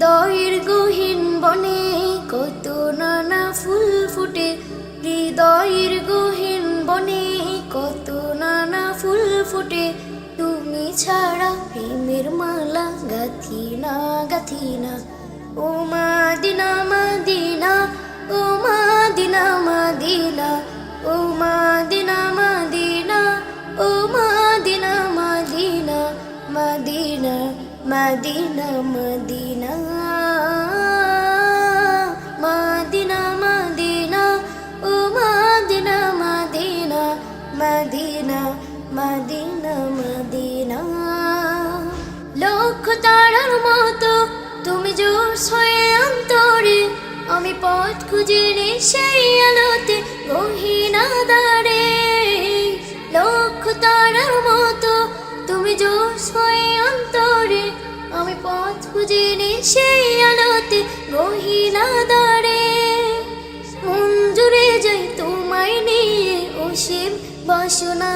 হৃদয়ের গহীন বনে কত নানা ফুল ফুটে, হৃদয়ের গহীন বনে কত নানা ফুল ফুটে। তুমি ছাড়া প্রেমের মালা গাথি না গাথি না। ও মাদিনা মাদিনা, ও মাদিনা মাদিনা, ও মাদিনা মাদিনা, ও মাদিনা মাদিনা, মাদিনা মাদিনা মাদিনা, মাদিনা মাদিনা, ও মাদিনা মাদিনা, মাদিনা মাদিনা মাদিনা। লক্ষ তারার মতো তুমি জোশ হয়ে অন্তরে, আমি পথ খুঁজে নে সেই আলোতে গহীন আঁধারে। লক্ষ তারার মতো তুমি জোশ হয়ে অন্তরে, আমি পথ খুঁজে নে সেই আলোতে গহীন আঁধারে। মন জুড়ে যাই তোমায় নিয়ে অসীম বাসনা।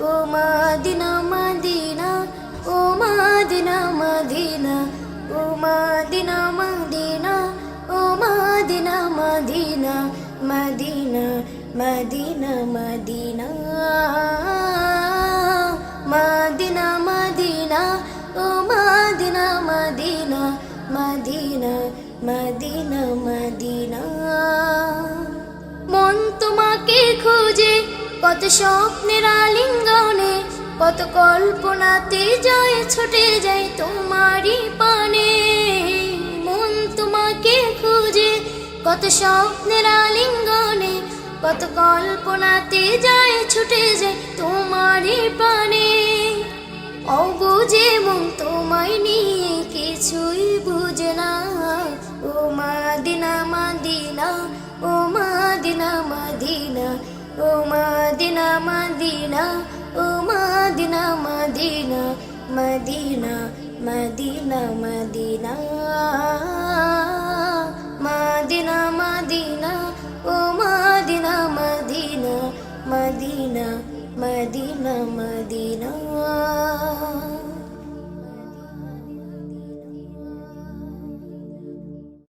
ও মাদিনা মাদিনা, ও মাদিনা মাদিনা, ও মাদিনা মাদিনা, ও মাদিনা মাদিনা, মাদিনা মাদিনা মাদিনা, মাদিনা মাদিনা, ও মাদিনা মাদিনা, মাদিনা মাদিনা মাদিনা। মন তোমাকে খুঁজে কত স্বপ্নের আলিঙ্গনে, কত কল্পনাতে যায় ছুটে যায় তোমারই পানে। মন তোমাকে খুঁজে কত স্বপ্নের আলিঙ্গনে, কত কল্পনাতে যায় ছুটে যায় তোমারই পানে। অবুঝে মন তোমায় নিয়ে কিছুই বুঝে না। ও মাদিনা মাদিনা, ও মাদিনা মাদিনা, ও মাদিনা মাদিনা, ও মাদিনা মাদিনা, মাদিনা মাদিনা মাদিনা, মাদিনা মাদিনা, ও মাদিনা মাদিনা, মাদিনা মাদিনা মাদিনা।